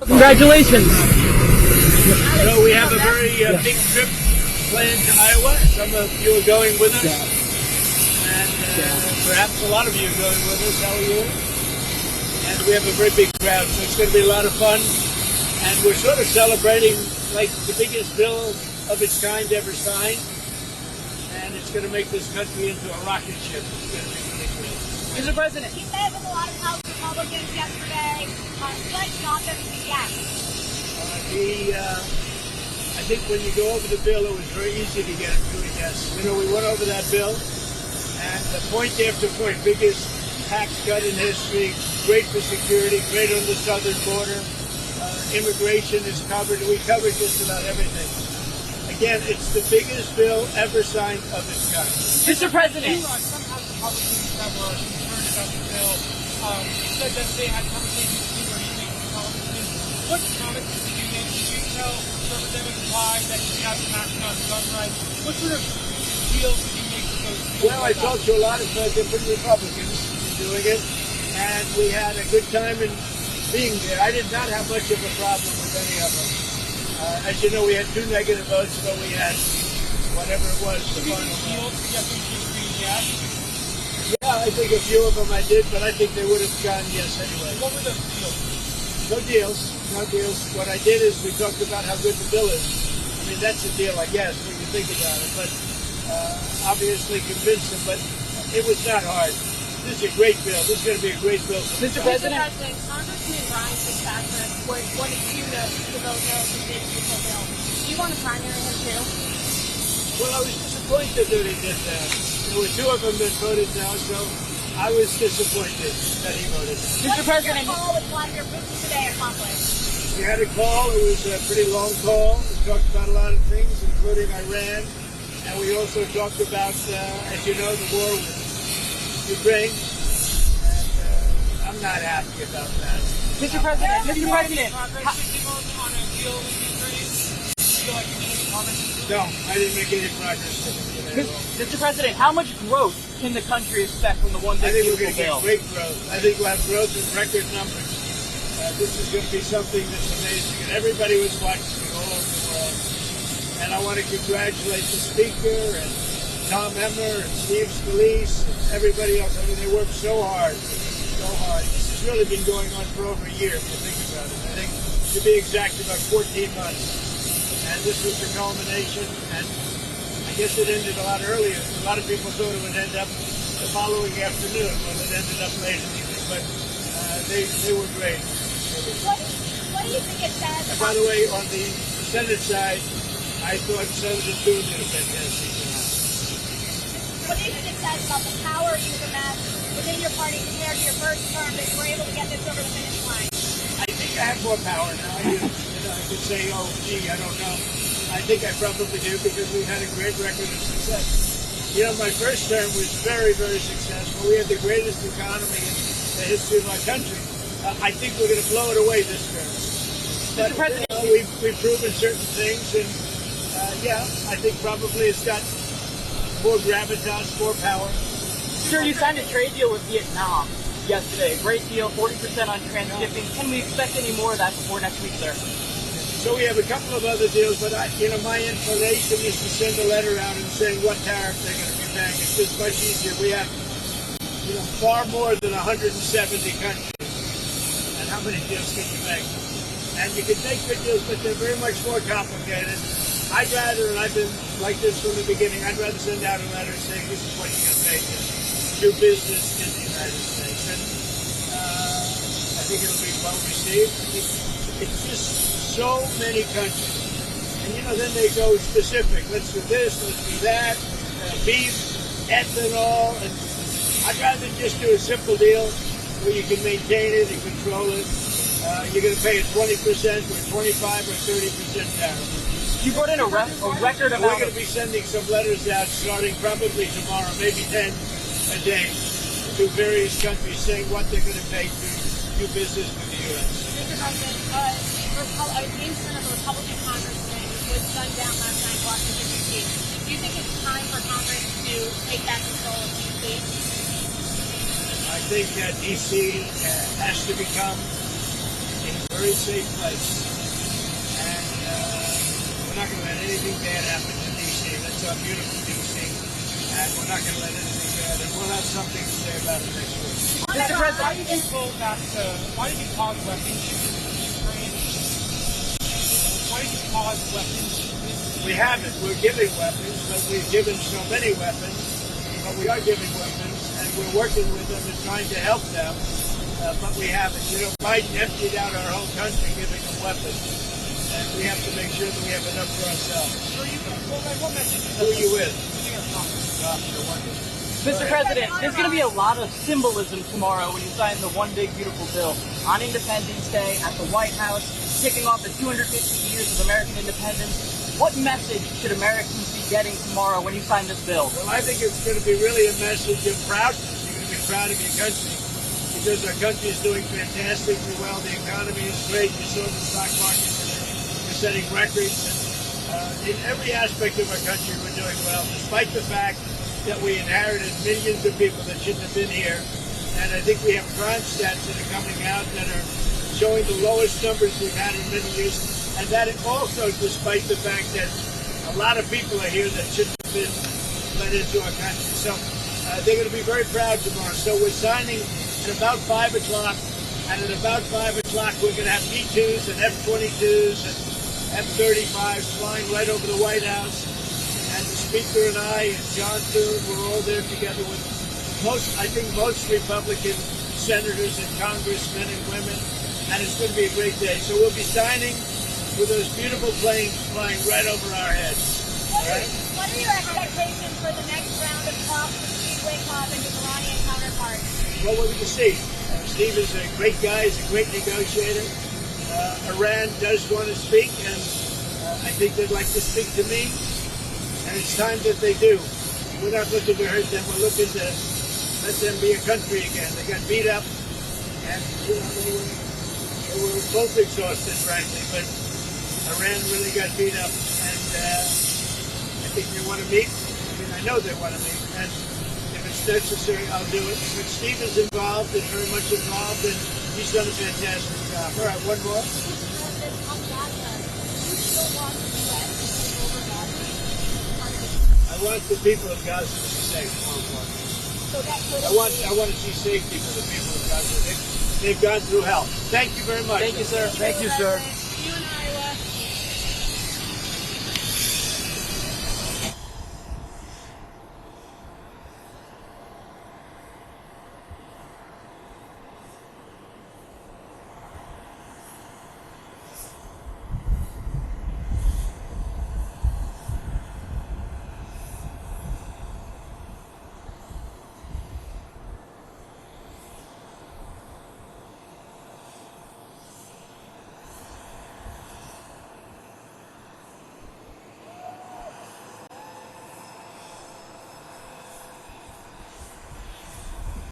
Congratulations. So we have a very big trip planned to Iowa. Some of you are going with us, and perhaps a lot of you are going with us. How are you? And we have a very big crowd, so it's going to be a lot of fun. And we're sort of celebrating like the biggest bill of its kind ever signed, and it's going to make this country into a rocket ship. It's going to be really great. Mr. President, He met with a lot of House Republicans yesterday. What got them to yes? I think when you go over the bill, it was very easy to get him to a yes. You know, we went over that bill, and point after point, biggest tax cut in history, great for security, great on the southern border, immigration is covered. We covered just about everything. Again, it's the biggest bill ever signed of its kind. Mr. President. Some House Republicans that were concerned about the bill said that they had conversations with you or you make Republicans. What comments did you make? Did you tell Representative Why that you have to act on gun rights? What sort of deals did you make with those people? Well, I talked to a lot of different Republicans in doing it, and we had a good time in being there. I did not have much of a problem with any of them. As you know, we had 2 negative votes, so we had whatever it was, the final vote. Yeah, I think a few of them I did, but I think they would have gone yes anyway. What were the deals? No deals. No deals. What I did is we talked about how good the bill is. I mean, that's a deal, I guess, when you think about it. But obviously convinced them, but it was not hard. This is a great bill. This is going to be a great bill. Mr. President. Congressman Brian Fitzpatrick wanted you to vote no for this vehicle bill. Do you want to primary him too? Well, I was disappointed that he did that. There were 2 of them that voted no, so I was disappointed that he voted no. Mr. President. What did your call with Vladimir Putin today accomplish? We had a call. It was a pretty long call. We talked about a lot of things, including Iran. And we also talked about, as you know, the war with Ukraine. And I'm not happy about that. Mr. President. Mr. President. On a deal with Ukraine? Do you feel like you made any comments? No, I didn't make any progress today at all. Mr. President, how much growth can the country expect from the one I big think we're going beautiful to bill? get great growth. I think we'll have growth in record numbers. This is going to be something that's amazing. And everybody was watching it all over the world. And I want to congratulate the Speaker and Tom Emmer and Steve Scalise and everybody else. I mean, they worked so hard, so hard. This has really been going on for over a year, if you think about it. I think, to be exact, about 14 months. And this was the culmination, and I guess it ended a lot earlier. A lot of people thought it would end up the following afternoon, when it ended up late in the evening. But they were great. What do you think it says? And by the way, on the Senate side, I thought Senator Thune did a fantastic job. What do you think it says about the power you've amassed within your party compared to your first term that you were able to get this over the finish line? I think I have more power now. I could say, oh, gee, I don't know. I think I probably do because we've had a great record of success. You know, my first term was very, very successful. We had the greatest economy in the history of our country. I think we're going to blow it away this term. But, Mr. President, we've proven certain things, and I think probably it's got more gravitas, more power. sir, you signed a trade deal with Vietnam yesterday. A great deal, 40% on transshipping. Can we expect any more of that before next week, sir? So we have a couple of other deals, but my inclination is to send a letter out and saying what tariff they're going to be paying. It's just much easier. We have, far more than 170 countries. And how many deals can you make? And you can make good deals, but they're very much more complicated. I'd rather, and I've been like this from the beginning, I'd rather send out a letter saying this is what you get paid to do business in the United States. And I think it'll be well received. It's just so many countries. And then they go specific. Let's do this, let's do that, beef, ethanol. And I'd rather just do a simple deal where you can maintain it and control it. You're going to pay a 20% or 25 or 30% tariff. You brought in a record amount. We're going to be sending some letters out starting probably tomorrow, maybe 10 a day, to various countries saying what they're going to pay to do business with the U.S. Mr. President, an incident of a Republican congressman was gunned down last night in Washington, D.C. Do you think it's time for Congress to take back control of D.C.? I think that D.C. has to become a very safe place. And we're not going to let anything bad happen to D.C. That's our beautiful D.C. And we're not going to let anything bad. And we'll have something to say about it next week. Mr. Why President, did you go back to, why did you pause weapons to Ukraine? Why did you pause weapons? We haven't. We're giving weapons, but we've given so many weapons. But we are giving weapons, and we're working with them and trying to help them. But we haven't. You know, Biden emptied out our whole country giving them weapons. And we have to make sure that we have enough for ourselves. What message Who are you with? Mr. President, there's going to be a lot of symbolism tomorrow when you sign the One Big Beautiful Bill on Independence Day at the White House, kicking off the 250 years of American independence. What message should Americans be getting tomorrow when you sign this bill? Well, I think it's going to be really a message of proudness. You're going to be proud of your country because our country is doing fantastically well. The economy is great. You saw the stock market. We're setting records. In every aspect of our country, we're doing well, despite the fact that we inherited millions of people that shouldn't have been here. And I think we have crime stats that are coming out that are showing the lowest numbers we've had in many years. And that also despite the fact that a lot of people are here that shouldn't have been let into our country. So they're going to be very proud tomorrow. So we're signing at about 5 o'clock. And at about 5 o'clock, we're going to have B-2s and F-22s and F-35s flying right over the White House. And the Speaker and I and John Thune, we're all there together with I think most Republican senators and congressmen and women. And it's going to be a great day. So we'll be signing with those beautiful planes flying right over our heads. What are your expectations for the next round of talks with Steve Witkoff and his Iranian counterparts? Well, we're going to see. Steve is a great guy. He's a great negotiator. Iran does want to speak, and I think they'd like to speak to me. And it's time that they do. We're not looking to hurt them. We're looking to let them be a country again. They got beat up, and you know, they were both exhausted, frankly. But Iran really got beat up, and I think they want to meet. I mean, I know they want to meet, and if it's necessary, I'll do it. But Steve is involved and very much involved, and he's done a fantastic job. All right, one more. I want the people of Gaza to be safe. I want to see safety for the people of Gaza. They've gone through hell. Thank you very much. Thank you, sir. Thank you, sir.